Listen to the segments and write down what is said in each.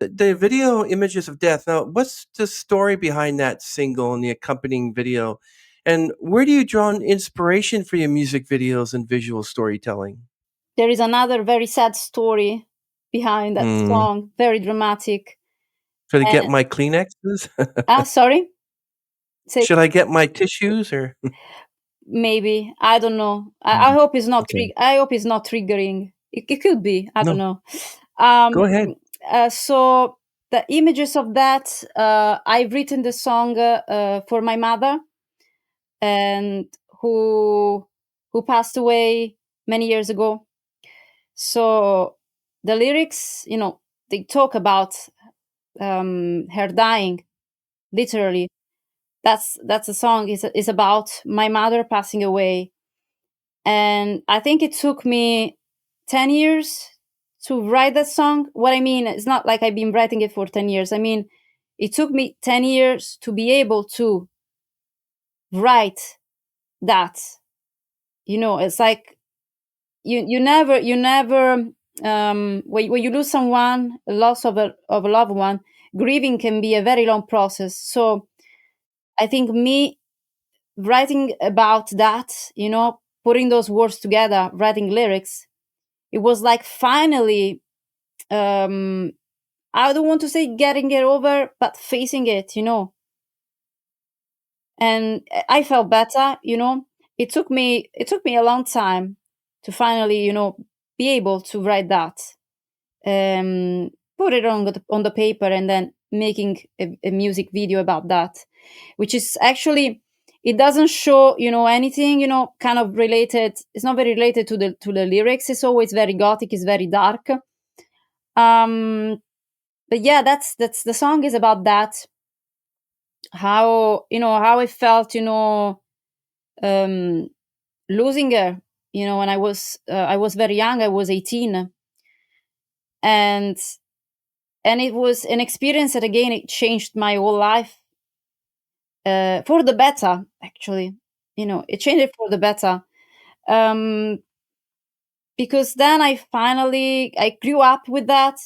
the video Images of Death. Now, what's the story behind that single and the accompanying video? And where do you draw inspiration for your music videos and visual storytelling? There is another very sad story behind that song, very dramatic. Should I get my Kleenexes? Sorry? Should I get my tissues or? Maybe. I don't know. I hope it's not I hope it's not triggering. It could be. I don't know. Go ahead. So the Images of That, I've written the song for my mother, and who passed away many years ago. So the lyrics, they talk about her dying, literally. That's the song is about my mother passing away. And I think it took me 10 years to write that song. What I mean, it's not like I've been writing it for 10 years. I mean, it took me 10 years to be able to write that. It's like you never when you lose someone, loss of a loved one, grieving can be a very long process. So I think me writing about that, putting those words together, writing lyrics, it was like finally, I don't want to say getting it over, but facing it, and I felt better. It took me a long time to finally, be able to write that, put it on the paper, and then making a music video about that, which is actually, it doesn't show anything kind of related. It's not very related to the lyrics. It's always very gothic, it's very dark. But yeah, that's the song is about that, how I felt losing her when I was very young. I was 18, and it was an experience that, again, it changed my whole life, for the better, actually. It changed it for the better, because then I grew up with that.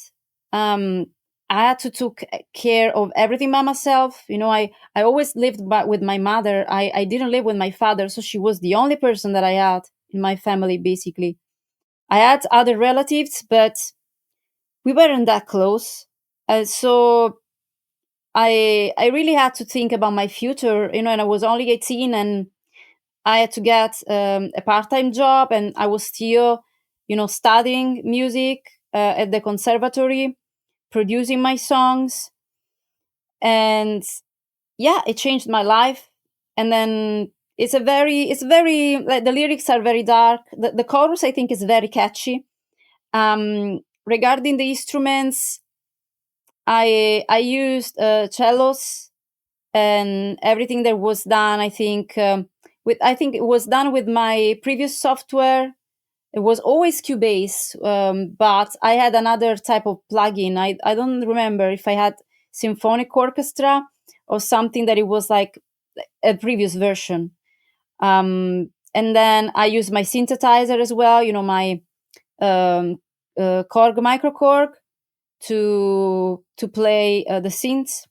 I had to take care of everything by myself. I always lived with my mother. I didn't live with my father, so she was the only person that I had in my family, basically. I had other relatives, but we weren't that close. So I really had to think about my future, and I was only 18, and I had to get a part-time job, and I was still, studying music at the conservatory, producing my songs. And yeah, it changed my life. And then it's very, like, the lyrics are very dark. The chorus, I think, is very catchy. Regarding the instruments, I used cellos, and everything that was done, I think, it was done with my previous software. It was always Cubase, but I had another type of plugin. I don't remember if I had Symphonic Orchestra or something, that it was like a previous version. And then I used my synthesizer as well, my Korg microKorg to play the synths.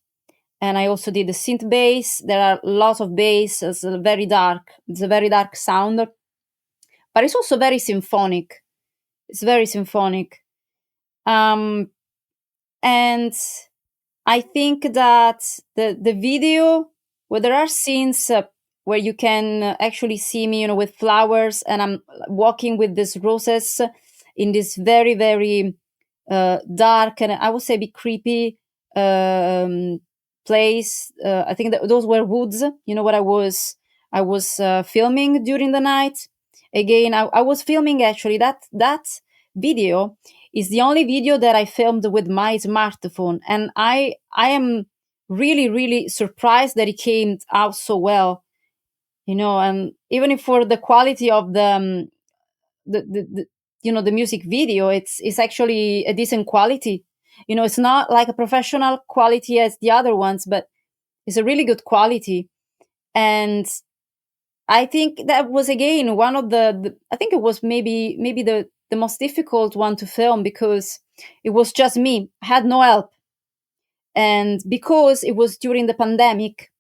And I also did the synth bass. There are lots of bass. It's a very dark sound, but it's also very symphonic. It's very symphonic. And I think that the video, where there are scenes where you can actually see me, with flowers, and I'm walking with these roses in this very, very dark, and I would say a bit creepy place. I think that those were woods. What I was filming during the night. Again, I was filming, actually, that video is the only video that I filmed with my smartphone, and I am really, really surprised that it came out so well. And even if for the quality of the music video, it's actually a decent quality. It's not like a professional quality as the other ones, but it's a really good quality. And I think that was, again, one of I think it was maybe the most difficult one to film, because it was just me. I had no help. And because it was during the pandemic,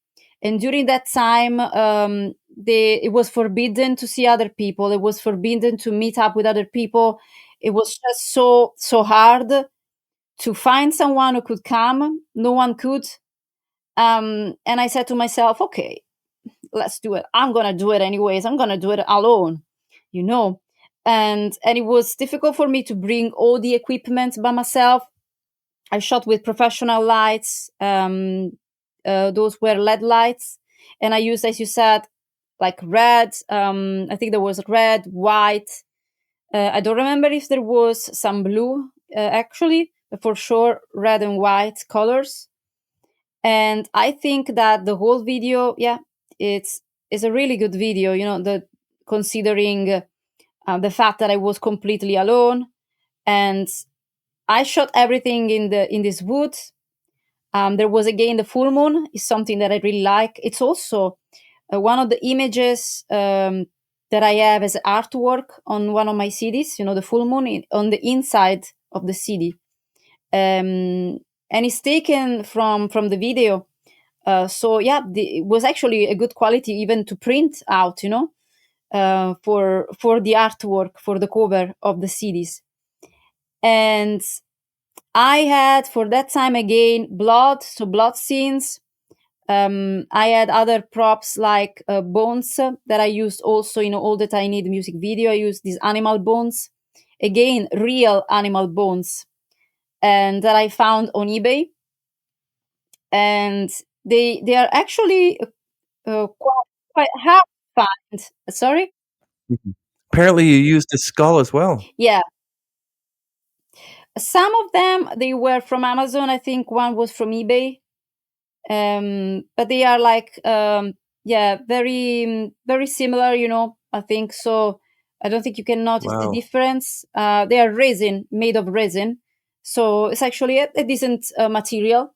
and during that time, it was forbidden to see other people. It was forbidden to meet up with other people. It was just so hard to find someone who could come. No one could. And I said to myself, okay, let's do it. I'm gonna do it anyways. I'm gonna do it alone, you know. And it was difficult for me to bring all the equipment by myself. I shot with professional lights. Those were LED lights, and I used, as you said, like red. I think there was red, white. I don't remember if there was some blue, actually, but for sure red and white colors. And I think that the whole video, yeah, it's a really good video. The considering the fact that I was completely alone, and I shot everything in this woods. There was again the full moon is something that I really like. It's also one of the images that I have as artwork on one of my CDs. The full moon on the inside of the CD, and it's taken from the video. So yeah, it was actually a good quality even to print out. For the artwork for the cover of the CDs. And I had for that time again blood, so blood scenes. I had other props like bones that I used also in All That I Need music video. I used these animal bones, again real animal bones, and that I found on eBay. And they are actually quite hard to find. Sorry, Mhm. Apparently, you used a skull as well. yeah. Some of them they were from Amazon. I think one was from eBay. But they are like yeah, very similar. I think so. I don't think you can notice the Wow. difference. They are resin, made of resin, so it's actually a decent material.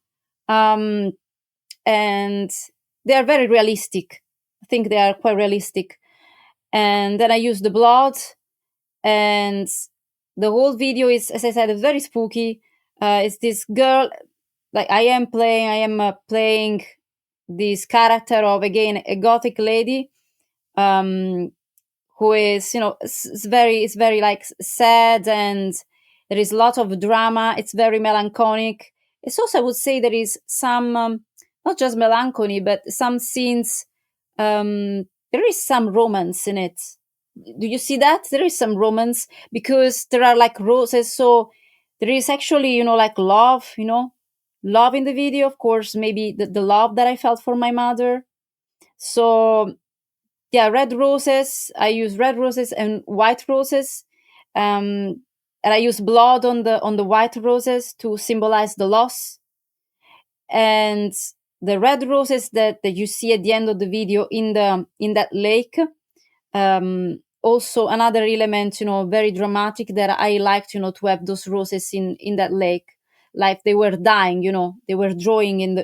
Um, and they are very realistic. I think they are quite realistic. And then I use the blood, and the whole video is, as I said, very spooky. It's this girl, like I am playing this character of, again, a gothic lady, um, who is, it's very like sad, and there is a lot of drama. It's very melancholic. It's also, I would say, there is some not just melancholy, but some scenes. There is some romance in it. Do you see that there is some romance because there are like roses? So there is actually, like love. Love in the video, of course. Maybe the love that I felt for my mother. So yeah, red roses. I use red roses and white roses, and I use blood on the white roses to symbolize the loss. And the red roses that you see at the end of the video in that lake, also another element, very dramatic, that I liked, to have those roses in that lake, like they were dying. They were drawing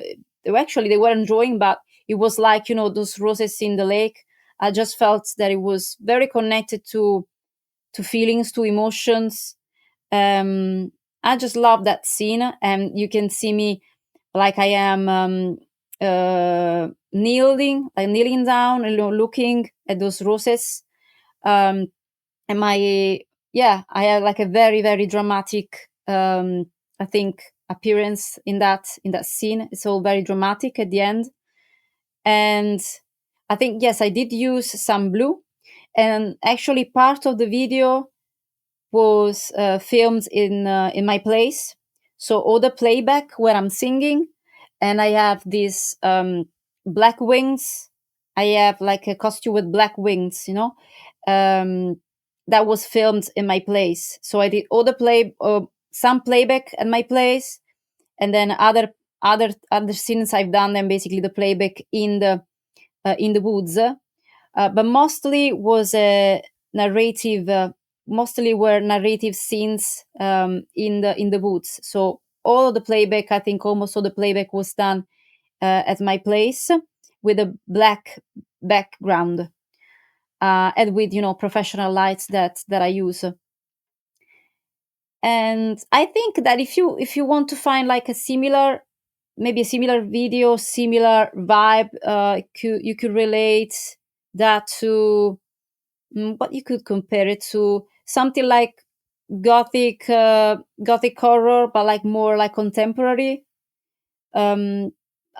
actually they weren't drawing, but it was like, those roses in the lake. I just felt that it was very connected to feelings, to emotions. I just love that scene, and you can see me like I am kneeling down, looking at those roses. And I had like a very, very dramatic, I think, appearance in that scene. It's all very dramatic at the end. And I think, yes, I did use some blue, and actually part of the video was filmed in my place. So all the playback where I'm singing, and I have these black wings. I have like a costume with black wings, that was filmed in my place. So I did all the some playback at my place, and then other scenes I've done them basically the playback in the woods. But mostly was a narrative. Mostly were narrative scenes in the woods. So all of the playback, I think almost all the playback was done at my place with a black background, and with professional lights that I use. And I think that if you want to find like a similar maybe a similar video, similar vibe. You could relate that to what you could compare it to, something like gothic horror, but like more like contemporary. I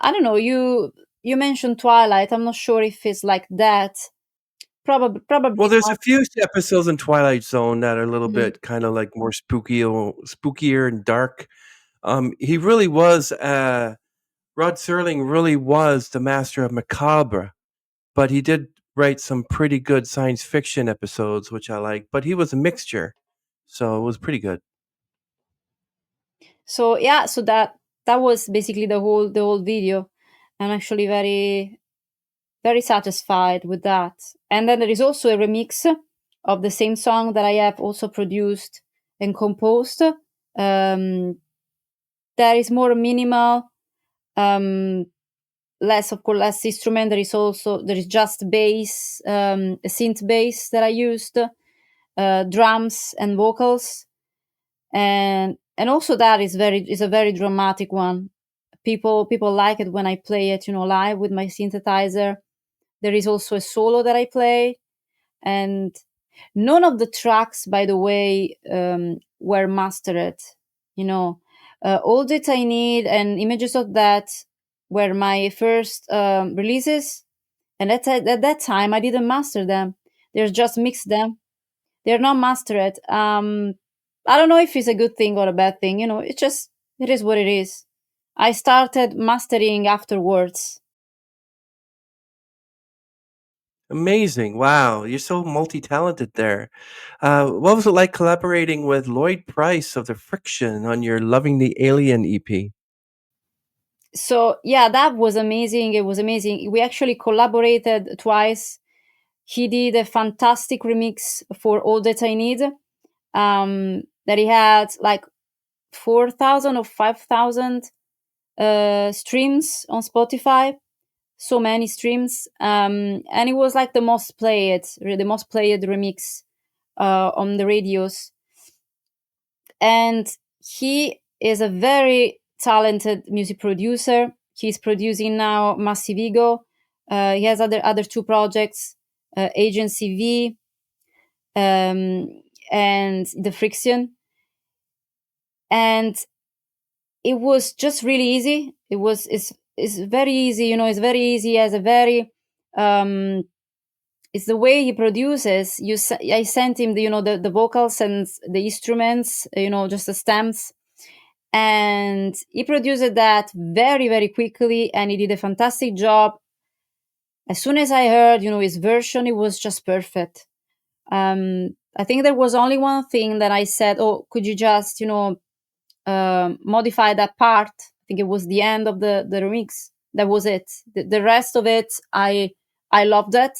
don't know. You mentioned Twilight. I'm not sure if it's like that. Probably Well, there's a not. few episodes in Twilight Zone that are a little Mhm. bit kind of like more spookier and dark. He really was, Rod Serling really was the master of macabre, but he did write some pretty good science fiction episodes, which I like. But he was a mixture, so it was pretty good. So yeah, so that was basically the whole video. I'm actually very satisfied with that. And then there is also a remix of the same song that I have also produced and composed. That is more minimal, um, less, of course, less instrument. There is just bass, a synth bass that I used, drums and vocals, and also that is a very dramatic one. People like it when I play it, live with my synthesizer. There is also a solo that I play, and none of the tracks, by the way, were mastered. All that I need and images of that were my first releases, and at that time I didn't master them. They're just mixed them. They're not mastered. I don't know if it's a good thing or a bad thing. It is what it is. I started mastering afterwards. Amazing! Wow, you're so multi-talented there. What was it like collaborating with Lloyd Price of the Frixion on your "Loving the Alien" EP? So yeah, that was amazing. It was amazing. We actually collaborated twice. He did a fantastic remix for All That I Need. That he had like 4,000 or 5,000 streams on Spotify. So many streams, and it was like the most played remix on the radios. And he is a very talented music producer. He's producing now Massive Ego. He has other two projects, Agency V, and the Frixion. And it was just really easy. It's very easy. It's very easy as a very it's the way he produces. I sent him the vocals and the instruments, just the stems, and he produced that very very quickly, and he did a fantastic job. As soon as I heard his version, it was just perfect. I think there was only one thing that I said, oh, could you just modify that part. I think it was the end of the remix. That was it. The rest of it, I loved it,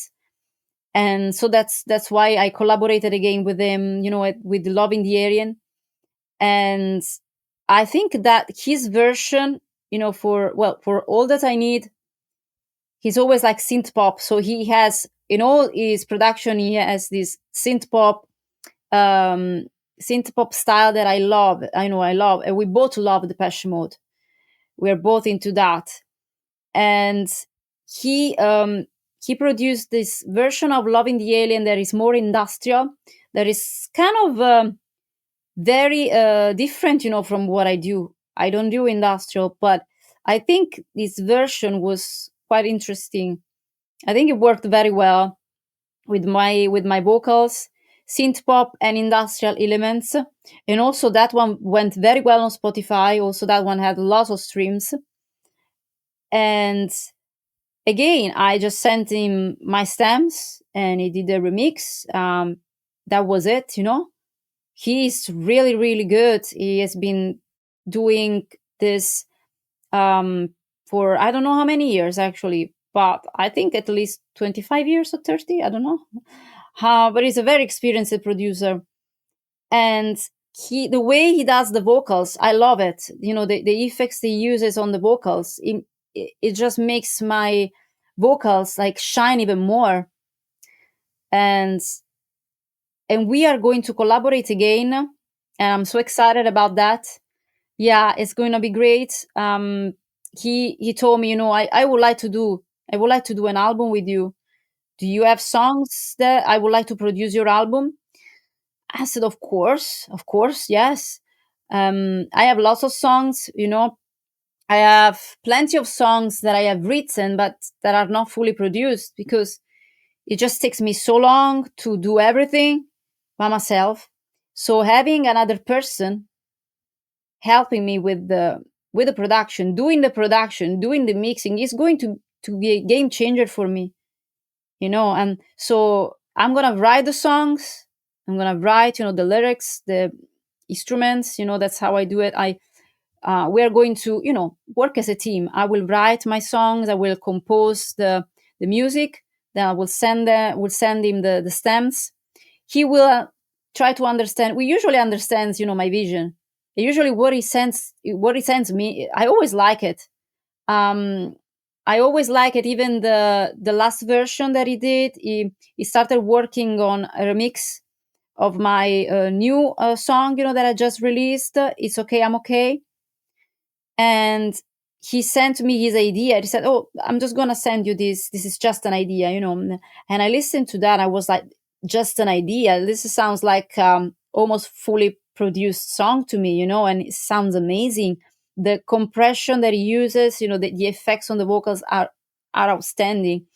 and so that's why I collaborated again with him. With Loving the Alien, and I think that his version, for All That I Need, he's always like synth pop. So he has in all his production, he has this um, synth pop style that I love. I love, and we both love Depeche Mode. We're both into that, and he um, he produced this version of Loving the Alien that is more industrial, that is kind of very different, from what I do. I don't do industrial, but I think this version was quite interesting. I think it worked very well with my vocals, synth pop and industrial elements. And also that one went very well on Spotify. Also that one had lots of streams. And again, I just sent him my stems and he did a remix. That was it. He's really, really good. He has been doing this for I don't know how many years actually, but I think at least 25 years or 30. I don't know. But he's a very experienced producer, and the way he does the vocals, I love it. The effects he uses on the vocals, it just makes my vocals like shine even more. And we are going to collaborate again, and I'm so excited about that. Yeah, it's going to be great. he told me, I would like to do an album with you. Do you have songs that I would like to produce your album? I said, of course, yes. I have lots of songs, I have plenty of songs that I have written, but that are not fully produced because it just takes me so long to do everything by myself. So having another person helping me with the production, doing the mixing is going to be a game changer for me, And so I'm gonna write the songs. I'm gonna write, the lyrics, the instruments. That's how I do it. We are going to, work as a team. I will write my songs. I will compose the music. Then I will send him the stems. He will try to understand. We usually understands, my vision. Usually, what he sends me, I always like it. Um, I always like it. Even the last version that he did, he started working on a remix of my new song, that I just released. It's okay, I'm okay. And he sent me his idea. He said, "Oh, I'm just gonna send you this. This is just an idea, And I listened to that. I was like, "Just an idea. This sounds like almost fully produced song to me, And it sounds amazing. The compression that he uses, the effects on the vocals are outstanding.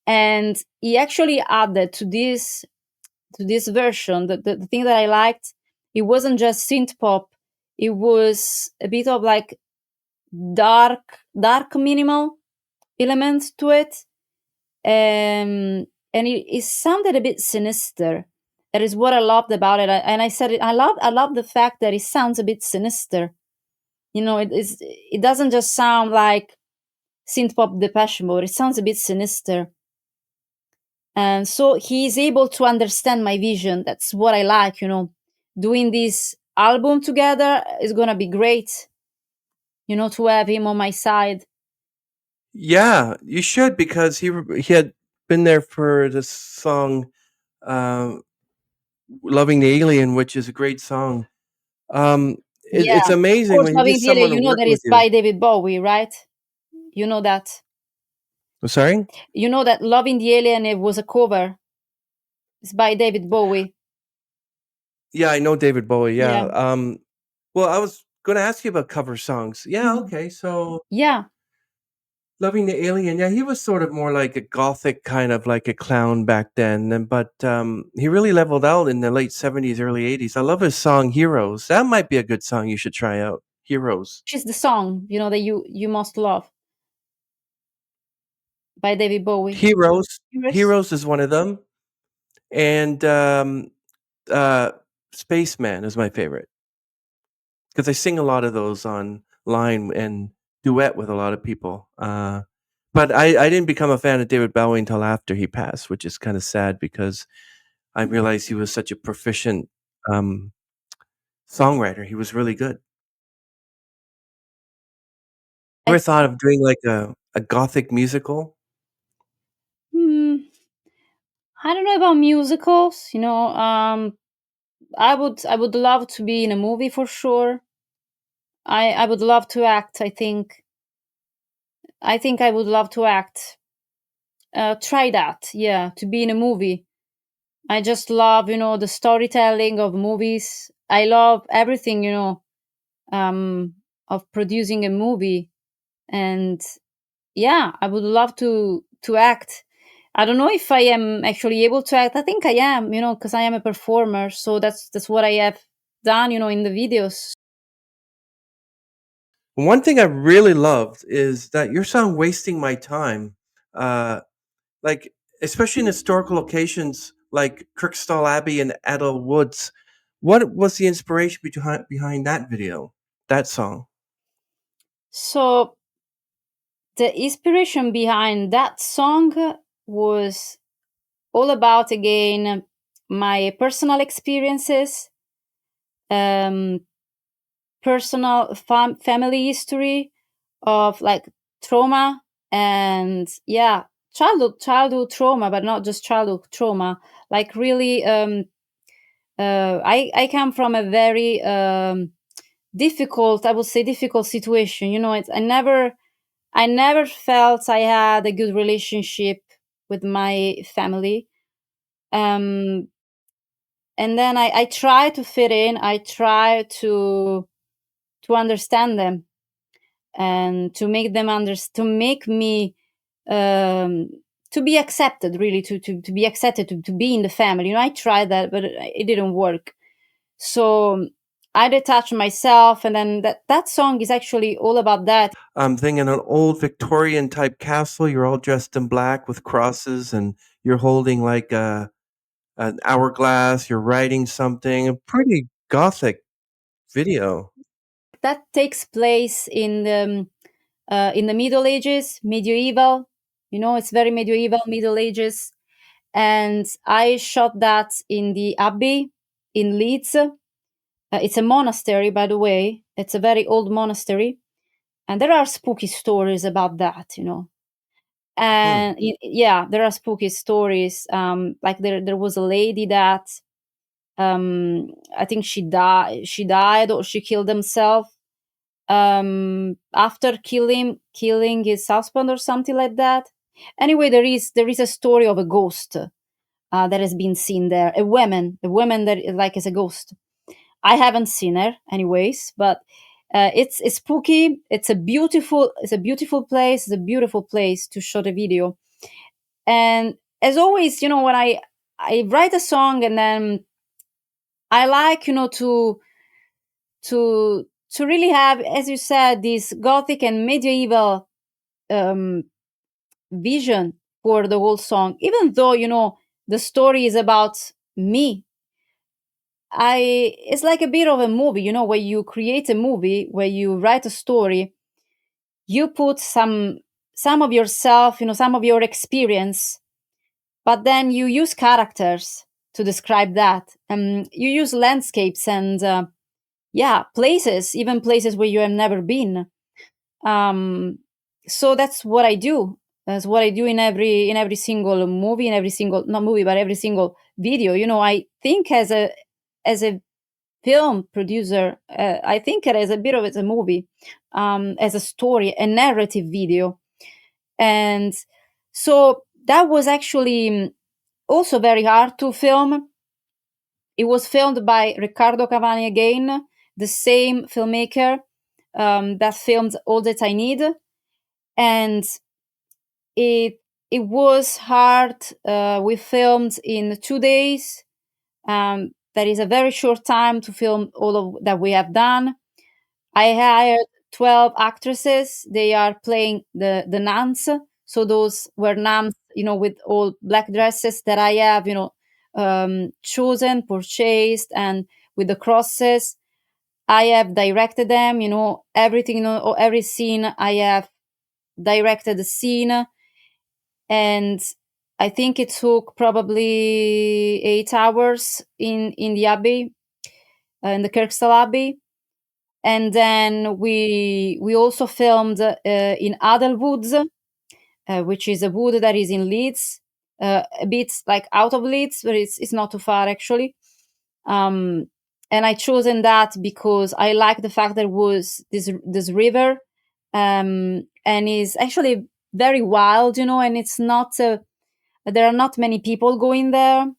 And he actually added to this version the thing that I liked. It wasn't just synth pop. It was a bit of like dark minimal elements to it, and it sounded a bit sinister. That is what I loved about it. And I said it. I love the fact that it sounds a bit sinister. It doesn't just sound like synth pop Depeche Mode. It sounds a bit sinister, and so he's able to understand my vision. That's what I like. Doing this album together is gonna be great. To have him on my side. Yeah, you should, because he had been there for the song uh, "Loving the Alien," which is a great song. Um, it's Yeah, of amazing course, when you get Loving the someone Alien, to work that with is you. by David Bowie, right? You know that. Sorry? You know that Loving the Alien, it was a cover. It's by David Bowie. Yeah, I know David Bowie. Yeah. Yeah. Well, I was going to ask you about cover songs. Yeah. Mhm. Okay. So, Yeah. "Loving the Alien." Yeah, he was sort of more like a gothic kind of like a clown back then, but he really leveled out in the late '70s, early '80s. I love his song "Heroes." That might be a good song you should try out. "Heroes." Which is the song, that you must love by David Bowie. "Heroes." Yours? "Heroes" is one of them, and uh, "Spaceman" is my favorite, because I sing a lot of those online and duet with a lot of people. But I didn't become a fan of David Bowie until after he passed, which is kind of sad because I realized he was such a proficient um, songwriter. He was really good. Ever I, thought of doing like a gothic musical? hmm, I don't know about musicals. I would love to be in a movie for sure. I would love to act. I think I would love to act. Try that. Yeah, to be in a movie. I just love, the storytelling of movies. I love everything, um, of producing a movie. And yeah, I would love to act. I don't know if I am actually able to act. I think I am, because I am a performer. So that's what I have done, in the videos. One thing I really loved is that your song "Wasting My Time," uh, like especially in historical locations like Kirkstall Abbey and Adel Woods. What was the inspiration behind that video, that song? So the inspiration behind that song was all about, again, my personal experiences, um, personal family history of like trauma, and yeah, childhood trauma, but not just childhood trauma. Like really, I come from a very difficult, I would say, difficult situation. I never I never felt I had a good relationship with my family. Um, and then I try to fit in. I try to understand them and to make them to make me um, to be accepted, really, to be accepted, to be in the family. I tried that, but it didn't work. So I detached myself, and then that song is actually all about that. I'm thinking an old Victorian type castle. You're all dressed in black with crosses, and you're holding like an hourglass. You're writing something. A pretty gothic video. That takes place in the Middle Ages, medieval. It's very medieval, Middle Ages. And I shot that in the Abbey in Leeds. It's a monastery, by the way. It's a very old monastery. And there are spooky stories about that. Hmm. And yeah, there are spooky stories. Like there was a lady that I think she died or she killed herself after killing his husband or something like that. Anyway, there is a story of a ghost that has been seen there. A woman that like is a ghost. I haven't seen her, anyways, but it's spooky. It's a beautiful place. It's a beautiful place to shoot a video. And as always, when I write a song, and then I like to really have, as you said, this gothic and medieval um, vision for the whole song, even though the story is about me. It's like a bit of a movie, where you create a movie, where you write a story, you put some of yourself, some of your experience, but then you use characters to describe that. You use landscapes and yeah, places, even places where you have never been. um so that's what I do. That's what I do in every single movie, in every single, not movie, but every single video. I think as a film producer, I think it as a bit of it a movie, as a story, a narrative video. And so that was actually also very hard to film. It was filmed by Riccardo Cavani again, the same filmmaker that filmed All That I Need. And it it was hard. We filmed in 2 days. That is a very short time to film all of that we have done. I hired 12 actresses. They are playing the nuns. So those were nuns, with all black dresses that I have, chosen, purchased, and with the crosses. I have directed them, everything, every scene I have directed the scene. And I think it took probably 8 hours in the abbey, in the Kirkstall Abbey. And then we also filmed in Adelwoods, which is a wood that is in Leeds, a bit like out of Leeds, but it's not too far actually. Um, and I chosen that because I like the fact that it was this river, and is actually very wild, and it's not there are not many people going there.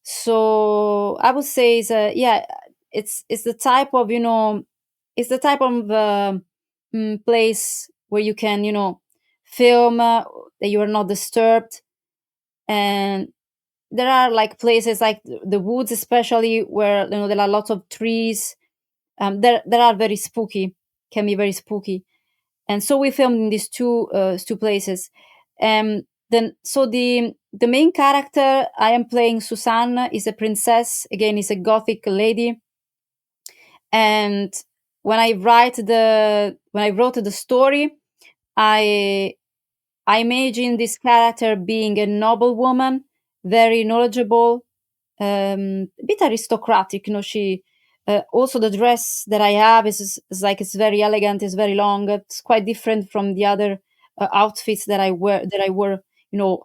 So I would say yeah, it's the type of it's the type of place where you can film, that you are not disturbed. And there are like places like the woods, especially, where there are lots of trees. There are very spooky, can be very spooky. And so we filmed in these two places. Then so the main character I am playing, Susanne, is a princess. Again, is a gothic lady. And when I wrote the story, I I imagine this character being a noble woman, very knowledgeable, a bit aristocratic. She also, the dress that I have is like, it's very elegant, it's very long. It's quite different from the other outfits that I wore,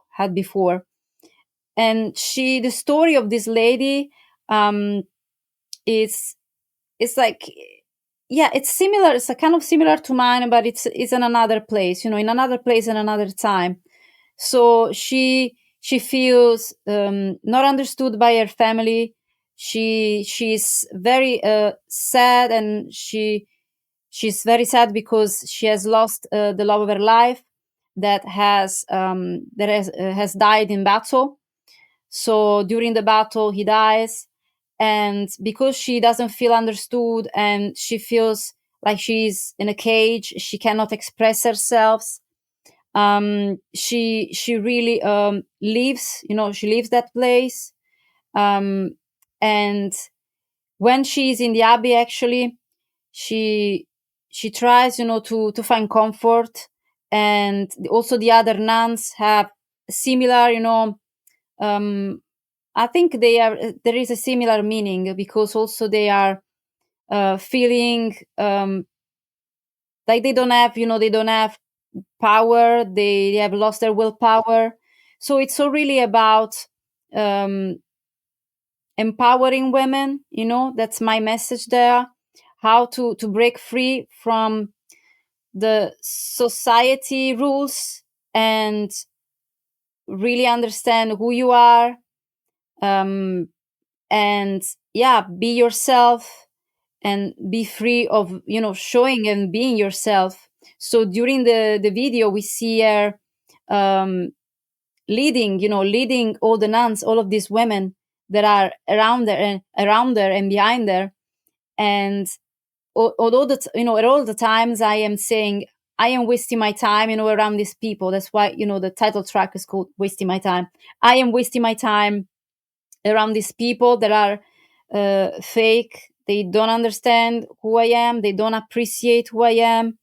had before. And the story of this lady, um, is it's like yeah, it's similar. It's a kind of similar to mine, but it's in another place, in another place and another time. So she feels not understood by her family. She's very sad, and she's very sad because she has lost the love of her life that has died in battle. So during the battle, he dies, and because she doesn't feel understood and she feels like she's in a cage, she cannot express herself. She really leaves. She leaves that place, um, and when she's in the abbey, actually, she she tries, to find comfort, and also the other nuns have similar, um, I think there is a similar meaning, because also they are feeling like they don't have, power. They have lost their willpower. So it's so really about um, empowering women. That's my message there. How to break free from the society rules and really understand who you are, um, and yeah, be yourself and be free of showing and being yourself. So during the video, we see her um, leading all the nuns, all of these women that are around her and behind her. And although at all the times I am saying I am wasting my time, around these people. That's why the title track is called "Wasting My Time." I am wasting my time around these people that are fake. They don't understand who I am. They don't appreciate who I am.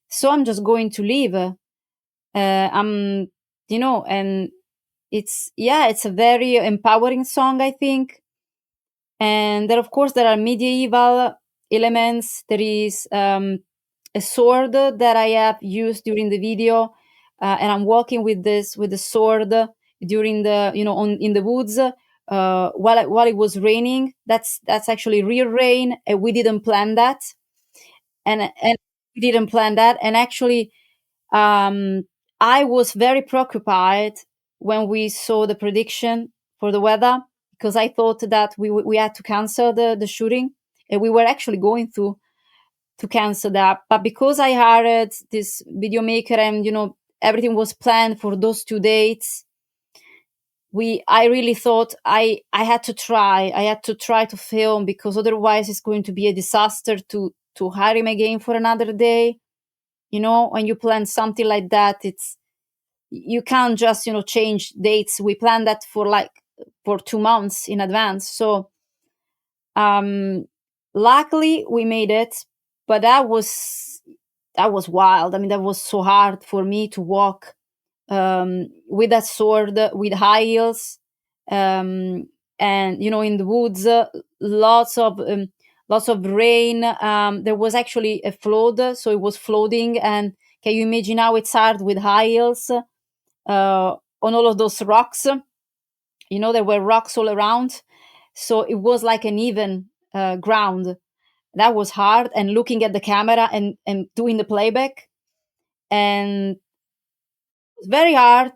So I'm just going to leave. I'm, and it's a very empowering song, I think. And then, of course, there are medieval elements. There is a sword that I have used during the video, and I'm walking with the sword during the in the woods while it was raining. That's actually real rain, and we didn't plan that, and we didn't plan that, and actually, um, I was very preoccupied when we saw the prediction for the weather, because I thought that we had to cancel the shooting, and we were actually going to cancel that. But because I hired this video maker, and everything was planned for those 2 dates, I really thought I had to try to film, because otherwise it's going to be a disaster to hire him again for another day. When you plan something like that, you can't just change dates. We planned that for 2 months in advance. So luckily we made it, but that was wild. I mean, that was so hard for me to walk with that sword, with high heels, and in the woods, lots of rain. There was actually a flood, so it was flooding. And can you imagine how it's hard with high heels on all of those rocks? There were rocks all around, so it was like an even ground. That was hard, and looking at the camera and doing the playback, and it's very hard.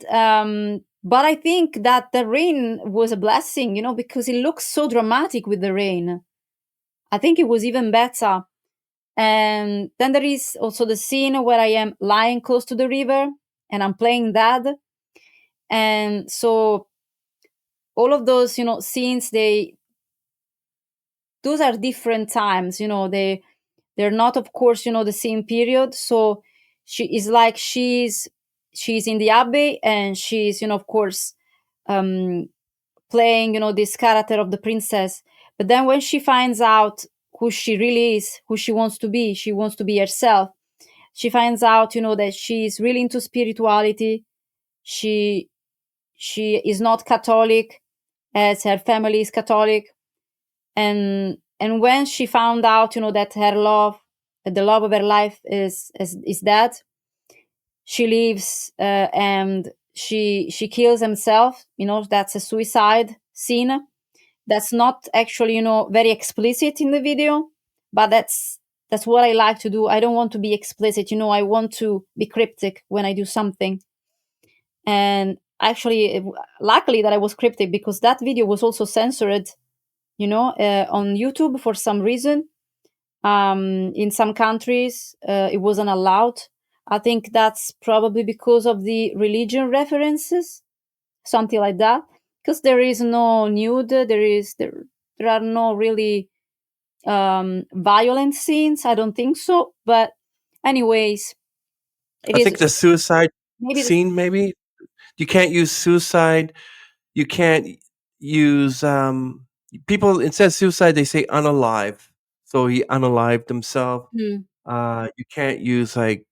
But I think that the rain was a blessing, because it looks so dramatic with the rain. I think it was even better. And then there is also the scene where I am lying close to the river and I'm playing that. And so all of those, scenes, those are different times, they're not, of course, the same period. So she is like she's in the abbey, and she's, of course, playing, this character of the princess. But then when she finds out who she really is, who she wants to be herself. She finds out, that she's really into spirituality. She is not Catholic, as her family is Catholic. And when she found out, that the love of her life is dead, she leaves, and she kills herself. That's a suicide scene. That's not actually, very explicit in the video, but that's what I like to do. I don't want to be explicit, I want to be cryptic when I do something. And actually, luckily that I was cryptic, because that video was also censored, on YouTube for some reason. In some countries, it wasn't allowed. I think that's probably because of the religion references, something like that. Because there is no nude, there are no really violent scenes. I don't think so. But anyways, it I is think the suicide maybe scene, maybe you can't use suicide. You can't use people. It says suicide. They say unalive. So he unalived himself. Hmm. You can't use like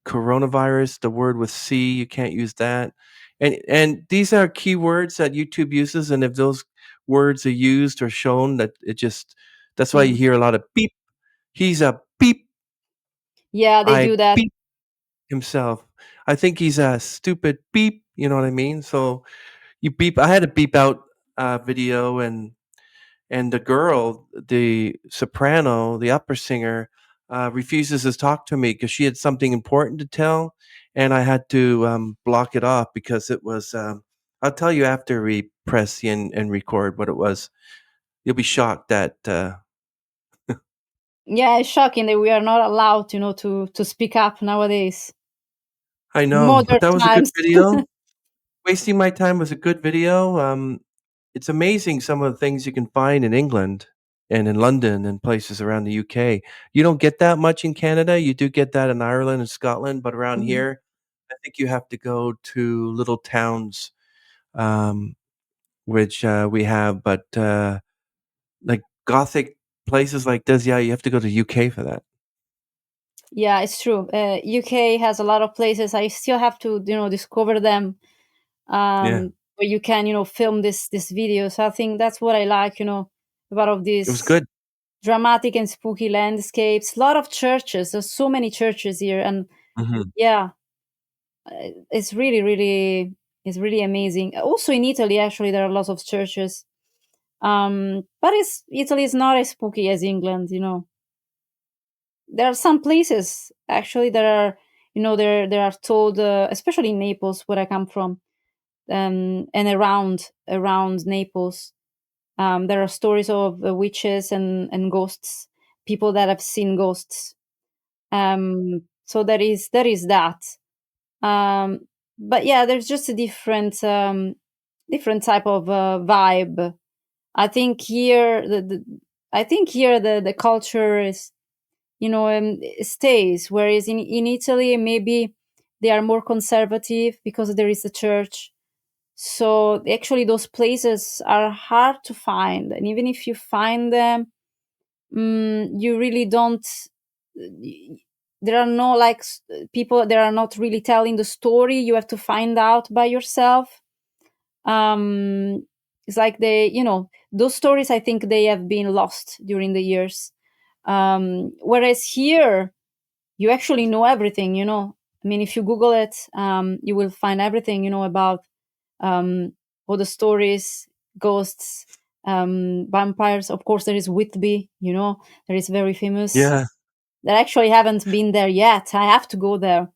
coronavirus, the word with C. You can't use that. And these are keywords that YouTube uses. And if those words are used or shown, that's why you Hmm. hear a lot of beep. He's a beep. Yeah, they I do that. beep himself. I think he's a stupid beep. You know what I mean? So you beep. I had a beep out video, and the girl, the soprano, the opera singer, refuses to talk to me because she had something important to tell, and I had to block it off because it was. I'll tell you after we press and record what it was. You'll be shocked that Yeah, it's shocking that we are not allowed, to speak up nowadays. I know, but Modern that was a good times. video. Wasting My Time was a good video. It's amazing some of the things you can find in England and in London and places around the UK. You don't get that much in Canada. You do get that in Ireland and Scotland, but around Mhm. here, I think you have to go to little towns, um, which we have. But like gothic places like this, yeah, you have to go to UK for that. Yeah, it's true. UK has a lot of places. I still have to, discover them. Yeah, Where you can, film this video. So I think that's what I like, about of it was these good. dramatic and spooky landscapes. A lot of churches. There's so many churches here, and Hmm. yeah, it's really amazing. Also in Italy, actually, there are lots of churches. But Italy is not as spooky as England. There are some places actually that are, there are told, especially in Naples, where I come from, and around Naples. There are stories of witches and ghosts, people that have seen ghosts. So there is that. Um, but yeah, there's just a different type of vibe. I think here the culture is, stays, whereas in Italy maybe they are more conservative because there is a church. So actually those places are hard to find, and even if you find them, you really don't. There are no like people. They are not really telling the story. You have to find out by yourself. It's like those stories. I think they have been lost during the years. Whereas here, you actually know everything. I mean, if you Google it, you will find everything. About um, all the stories, ghosts, vampires. Of course, there is Whitby. There is very famous. Yeah. That actually haven't been there yet. I have to go there.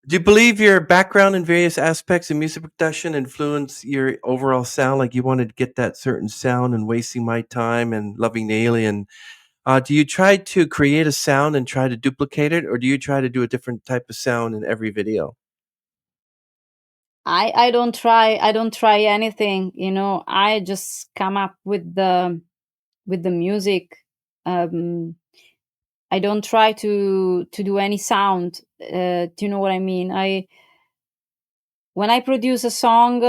Do you believe your background in various aspects of music production influence your overall sound? Like you wanted to get that certain sound and wasting my time and loving the alien. Do you try to create a sound and try to duplicate it, or do you try to do a different type of sound in every video? I don't try anything. I just come up with the music. Um, I don't try to do any sound. Do you know what I mean? When I produce a song,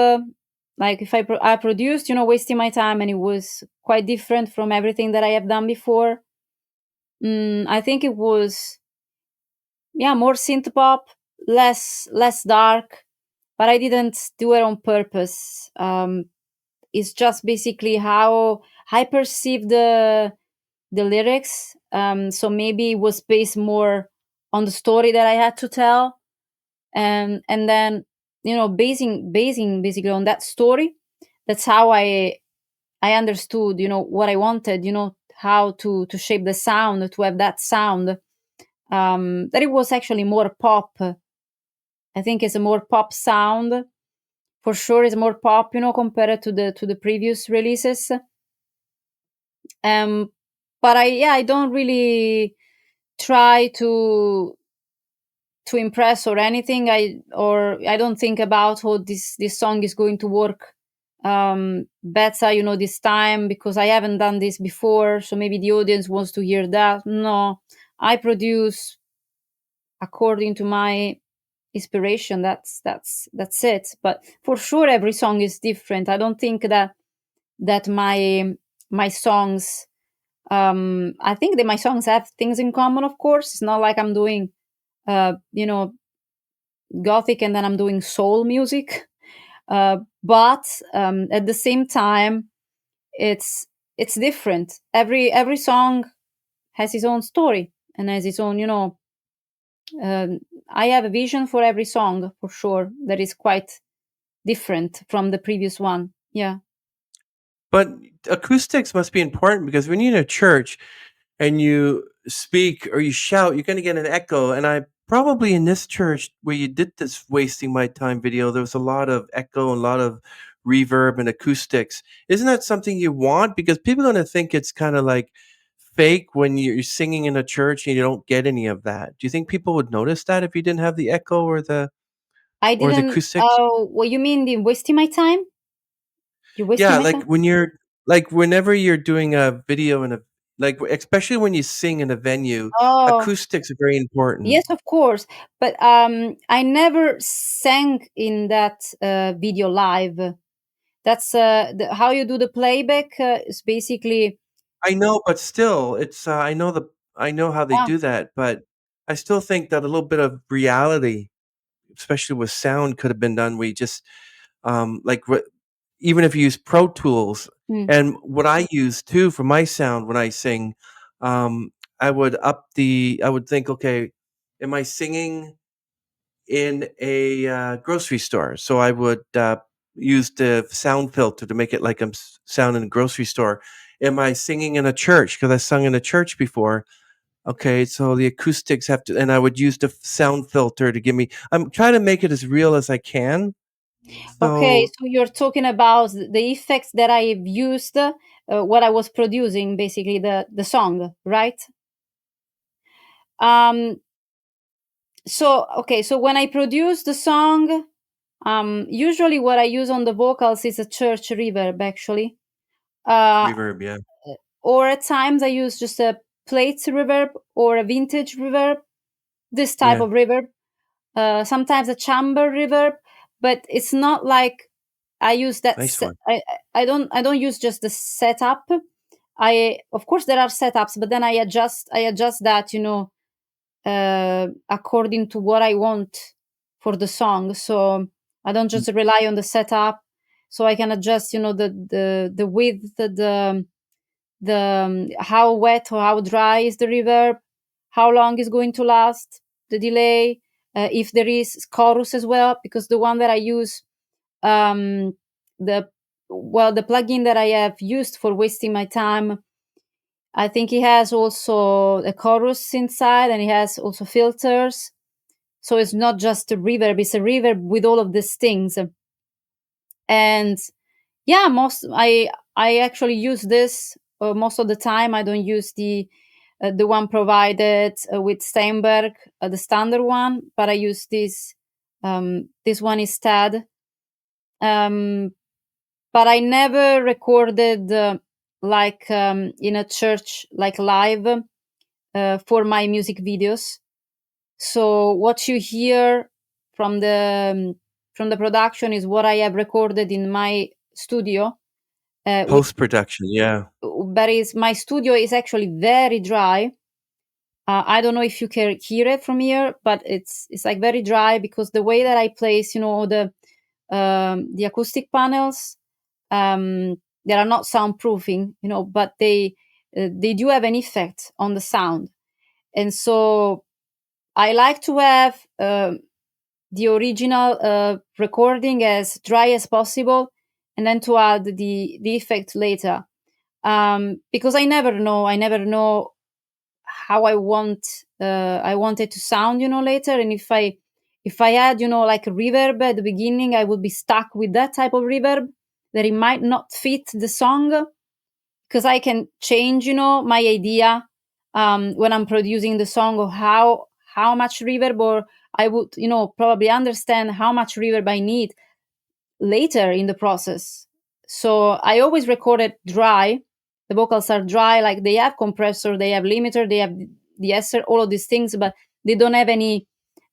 like if I produced, wasting my time, and it was quite different from everything that I have done before. I think it was, yeah, more synth pop, less dark, but I didn't do it on purpose. It's just basically how I perceive the lyrics. So maybe it was based more on the story that I had to tell, and then basing basically on that story. That's how I understood what I wanted. how to shape the sound to have that sound. That it was actually more pop. I think it's a more pop sound. For sure, it's more pop, compared to the previous releases. But I don't really try to impress or anything. I don't think about how this song is going to work better, this time, because I haven't done this before, so maybe the audience wants to hear that. No, I produce according to my inspiration. That's it. But for sure, every song is different. I don't think that my songs, I think that my songs have things in common. Of course, it's not like I'm doing gothic and then I'm doing soul music. But at the same time, it's different. Every song has its own story and has its own, I have a vision for every song, for sure, that is quite different from the previous one. Yeah. But acoustics must be important because when you're in a church and you speak or you shout, you're going to get an echo. And I probably in this church where you did this wasting my time video, there was a lot of echo and a lot of reverb and acoustics. Isn't that something you want? Because people are going to think it's kind of like fake when you're singing in a church and you don't get any of that. Do you think people would notice that if you didn't have the echo or the I didn't. acoustics? What you mean? The wasting my time? You're wasting Yeah, my like time? when you're like whenever you're doing a video in a like especially when you sing in a venue, Oh, acoustics are very important. yes, of course. But I never sang in that video live. That's how you do the playback. Is basically. I know, but still, it's I know how they Ah, do that, but I still think that a little bit of reality, especially with sound, could have been done. We just like even if you use Pro Tools mm. and what I use too for my sound when I sing, um, I would think, okay, am I singing in a grocery store? So I would use the sound filter to make it like I'm sound in a grocery store. Am I singing in a church? Because I sung in a church before. Okay, so the acoustics have to, and I would use the sound filter to give me. I'm trying to make it as real as I can. Okay, So so you're talking about the effects that I've used, what I was producing, basically the song, right? Um, so okay, so when I produce the song, usually what I use on the vocals is a church reverb, actually. Uh, reverb, yeah, or at times I use just a plate reverb or a vintage reverb, this type yeah, of reverb. Sometimes a chamber reverb, but it's not like I use that. nice one. I don't use just the setup. I, of course, there are setups, but then I adjust that, according to what I want for the song. So I don't just rely on the setup. So I can adjust, the width, the how wet or how dry is the reverb, how long is going to last, the delay, if there is chorus as well, because the one that I use, um, the the plugin that I have used for wasting my time, I think it has also a chorus inside and it has also filters. So it's not just a reverb, it's a reverb with all of these things. And yeah, I actually use this most of the time. I don't use the one provided with Steinberg, the standard one, but I use this one instead. Um, but I never recorded like in a church, like live, for my music videos. So what you hear from the production is what I have recorded in my studio, which Post production, yeah, but is my studio is actually very dry. I don't know if you can hear it from here, but it's like very dry because the way that I place, the acoustic panels, they are not soundproofing, but they do have an effect on the sound, and so I like to have the original recording as dry as possible, and then to add the effect later. because I never know how I want it to sound, later. And if I had, like a reverb at the beginning, I would be stuck with that type of reverb that it might not fit the song, because I can change, my idea when I'm producing the song, of how much reverb, or I would, probably understand how much reverb I need later in the process. So I always record it dry. The vocals are dry, like they have compressor, they have limiter, they have de-esser, all of these things, but they don't have any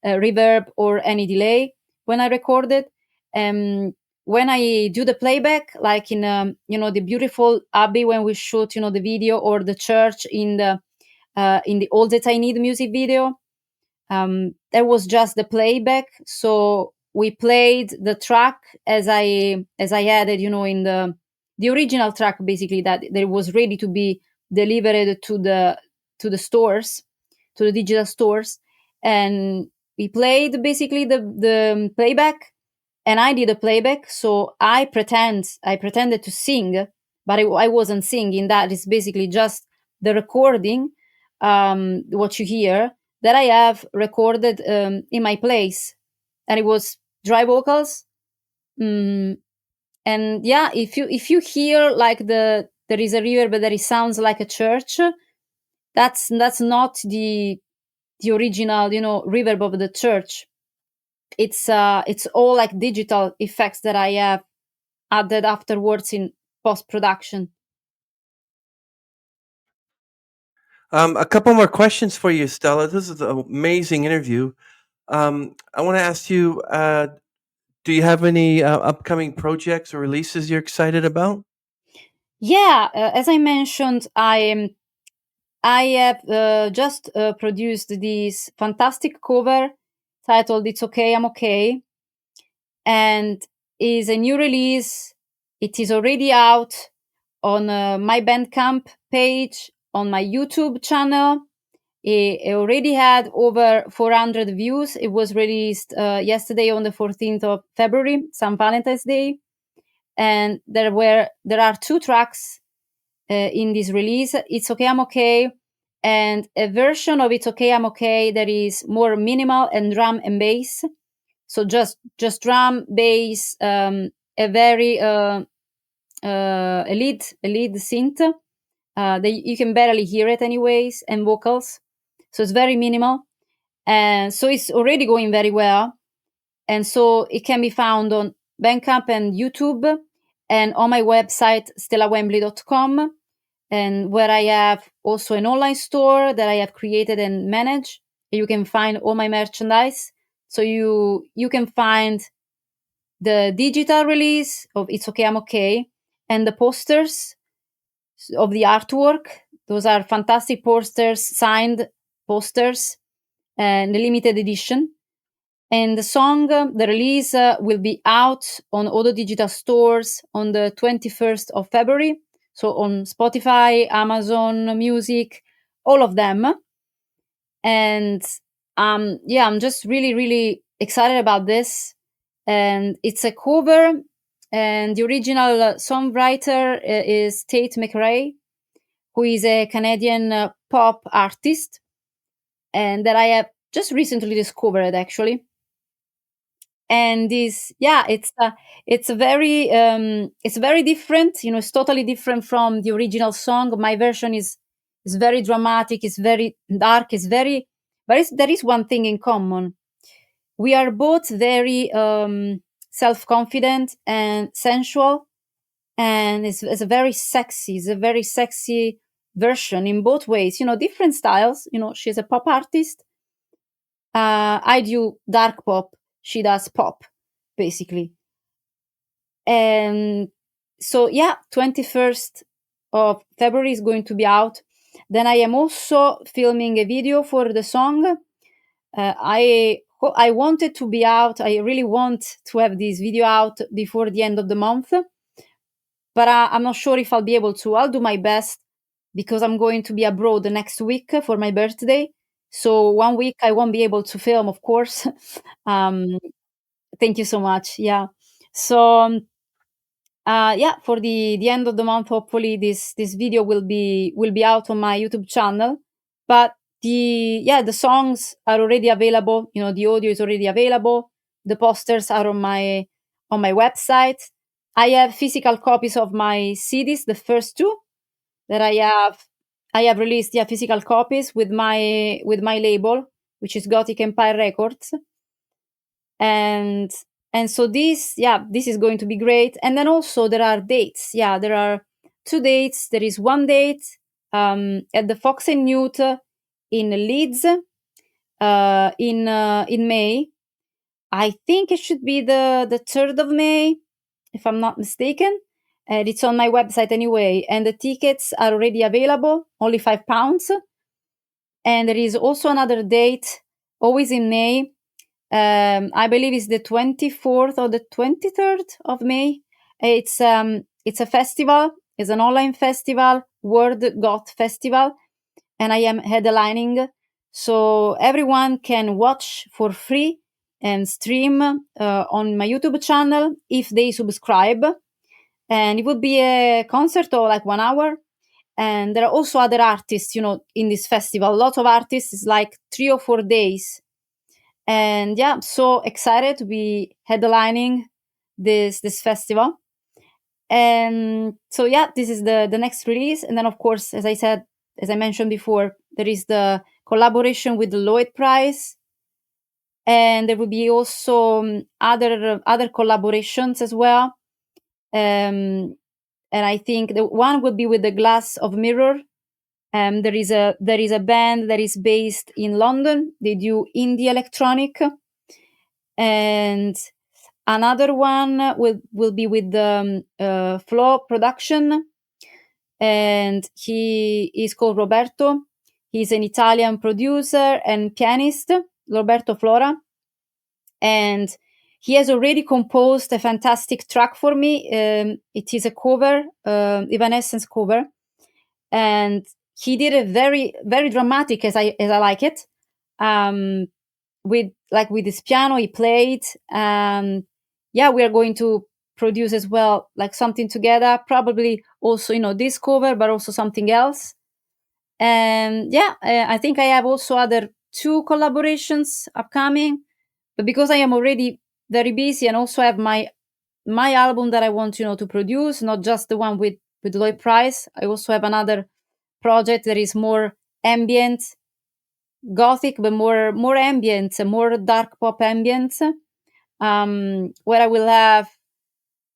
reverb or any delay when I record it. When I do the playback, like in the beautiful Abbey when we shoot the video, or the church in the All That I Need music video, there was just the playback. So we played the track as I added, in the original track, basically, that was ready to be delivered to the stores, to the digital stores. And we played basically the playback, and I did a playback. So I pretended to sing, but I wasn't singing. That is basically just the recording, what you hear, that I have recorded in my place, and it was dry vocals. And yeah, if you hear like there is a reverb that it sounds like a church, that's not the original reverb of the church. It's all like digital effects that I have added afterwards in post production. A couple more questions for you, Stella. This is an amazing interview. I want to ask you, do you have any upcoming projects or releases you're excited about? Yeah, as I mentioned, I have just produced this fantastic cover titled "It's Okay, I'm Okay," and is a new release. It is already out on my Bandcamp page, on my YouTube channel. It already had over 400 views. It was released yesterday on the 14th of February, St. Valentine's Day. And there are 2 tracks in this release. It's Okay, I'm Okay, and a version of It's Okay, I'm Okay that is more minimal and drum and bass. So just drum, bass, a very a lead synth that you can barely hear it anyways, and vocals. So it's very minimal, and so it's already going very well. And so it can be found on Bandcamp and YouTube, and on my website stellawembley.com, and where I have also an online store that I have created and manage. You can find all my merchandise. So you can find the digital release of It's Okay, I'm Okay, and the posters of the artwork. Those are fantastic posters, signed posters, and the limited edition. And the song, the release will be out on all the digital stores on the 21st of February. So on Spotify, Amazon Music, all of them. And yeah, I'm just really, really excited about this. And it's a cover, and the original songwriter is Tate McRae, who is a Canadian pop artist, and that I have just recently discovered, actually. And this, yeah, it's very different. It's totally different from the original song. My version is very dramatic. It's very dark. It's very, but there is one thing in common. We are both very self-confident and sensual, and it's a very sexy version in both ways. Different styles. She's a pop artist. I do dark pop. She does pop, basically. And so, yeah, 21st of February is going to be out. Then I am also filming a video for the song. I want it to be out. I really want to have this video out before the end of the month, but I'm not sure if I'll be able to. I'll do my best, because I'm going to be abroad the next week for my birthday. So 1 week I won't be able to film, of course. Thank you so much. Yeah. So for the end of the month, hopefully this video will be out on my YouTube channel. But the songs are already available. The audio is already available. The posters are on my website. I have physical copies of my CDs, the first two that I have released, physical copies with my label, which is Gothic Empire Records. And so this is going to be great. And then also there are dates. There are 2 dates. There is one date at the Fox and Newt in Leeds in May. I think it should be the 3rd of May, if I'm not mistaken. And it's on my website anyway. And the tickets are already available, only £5. And there is also another date, always in May. I believe it's the 24th or the 23rd of May. It's a festival. It's an online festival, World Goth Festival, and I am headlining. So everyone can watch for free and stream on my YouTube channel if they subscribe. And it would be a concert of like 1 hour. And there are also other artists, in this festival. A lot of artists. It's like 3 or 4 days. And I'm so excited to be headlining this festival. And so this is the next release. And then of course, as I mentioned before, there is the collaboration with the Lloyd Prize. And there will be also other collaborations as well. And I think the one will be with the Glass of Mirror. There is a band that is based in London. They do indie electronic. And another one will be with the Flow Production, and he is called Roberto. He's an Italian producer and pianist, Roberto Flora, and he has already composed a fantastic track for me. It is a cover, Evanescence cover, and he did it very, very dramatic, as I like it. With his piano, he played. We are going to produce as well, like something together. Probably also, this cover, but also something else. And I think I have also other 2 collaborations upcoming. But because I am already very busy and also have my album that I want, to produce, not just the one with Lloyd Price. I also have another project that is more ambient, gothic, but more ambient, more dark pop ambient, where I will have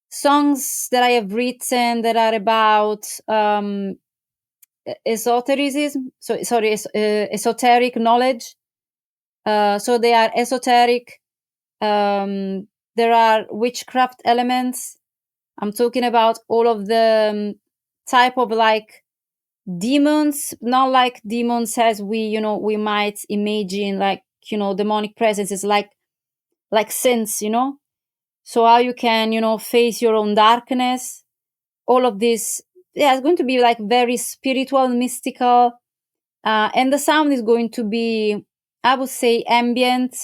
songs that I have written that are about esotericism. Esoteric knowledge. So they are esoteric. There are witchcraft elements. I'm talking about all of the type of like demons, not like demons as we might imagine, like demonic presences, like sins, so how you can face your own darkness. All of this, it's going to be like very spiritual, mystical, and the sound is going to be, I would say, ambient,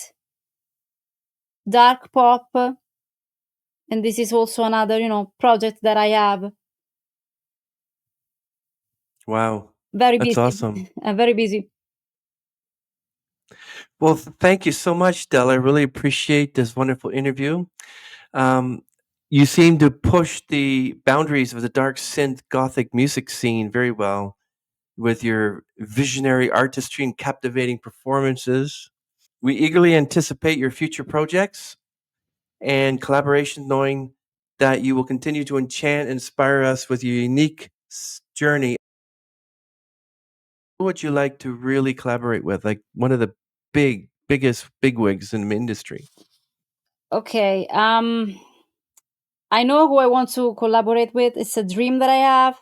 dark pop. And this is also another project that I have. Wow. Very busy. That's awesome. I'm very busy. Well, thank you so much, Stella. I really appreciate this wonderful interview. You seem to push the boundaries of the dark synth gothic music scene very well with your visionary artistry and captivating performances. We eagerly anticipate your future projects and collaborations, knowing that you will continue to enchant and inspire us with your unique journey. Who would you like to really collaborate with? Like one of the biggest bigwigs in the industry? Okay. I know who I want to collaborate with. It's a dream that I have.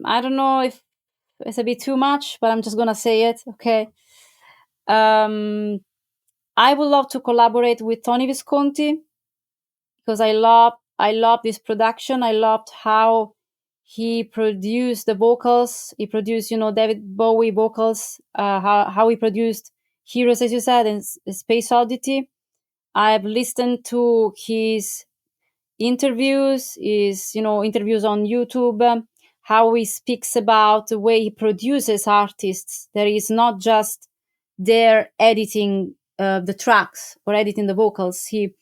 I don't know if it's a bit too much, but I'm just gonna say it. Okay. I would love to collaborate with Tony Visconti because I love this production. I loved how he produced the vocals. He produced, David Bowie vocals. How he produced Heroes, as you said, and Space Oddity. I've listened to his interviews, interviews on YouTube, how he speaks about the way he produces artists. There is not just there editing the tracks or editing the vocals. He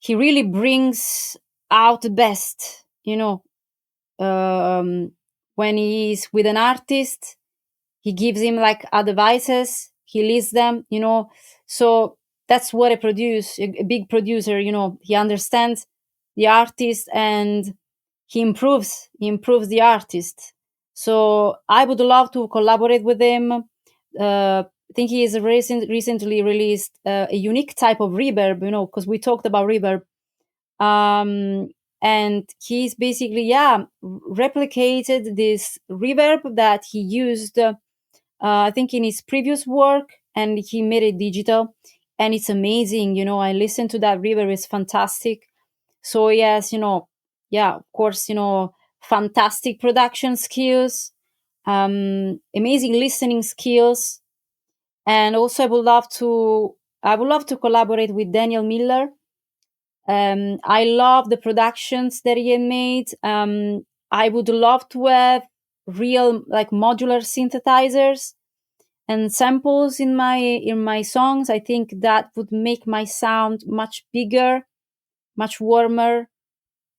really brings out the best, when he is with an artist. He gives him like advices, he lists them, so that's what a big producer, he understands the artist and he improves the artist. So I would love to collaborate with him. I think he has recently released a unique type of reverb, because we talked about reverb. And he's basically, replicated this reverb that he used, I think, in his previous work, and he made it digital, and it's amazing. I listened to that reverb; it's fantastic. So yes, of course, fantastic production skills, amazing listening skills, and also I would love to collaborate with Daniel Miller. I love the productions that he had made. I would love to have real, like, modular synthesizers and samples in my songs. I think that would make my sound much bigger, much warmer.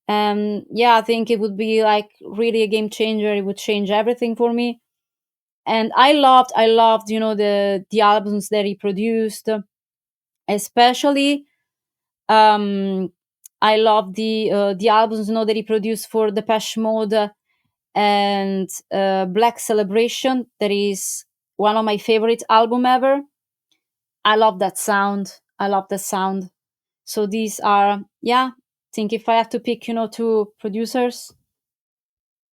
I think it would be like really a game changer. It would change everything for me. And I loved, the albums that he produced, especially. Um, I love the albums, that he produced for Depeche Mode and Black Celebration. That is one of my favorite album ever. I love that sound. I love the sound. So these are, I think if I have to pick, two producers,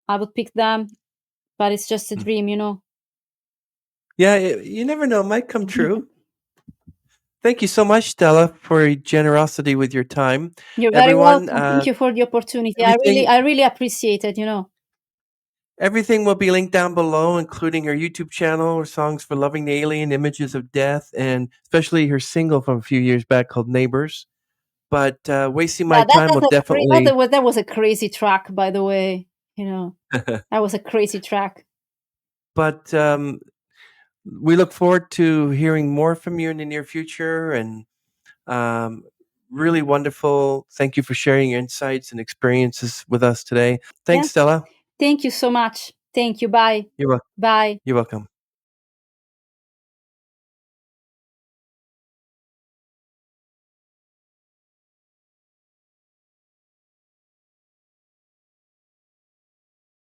I would pick them. But it's just a dream. Yeah, you never know, it might come true. Thank you so much, Stella, for your generosity with your time. You're very Everyone, welcome. Thank you for the opportunity. everything I really appreciate it. everything will be linked down below, including her YouTube channel, her songs for Loving the Alien, Images of Death, and especially her single from a few years back called Neighbors. But wasting my Yeah, time will definitely. that was a crazy track, by the way. That was a crazy track. But we look forward to hearing more from you in the near future, and um, really wonderful. Thank you for sharing your insights and experiences with us today. Yeah. Thanks, Stella. Thank you so much. Thank you. Bye. You're, wel- Bye. you're welcome.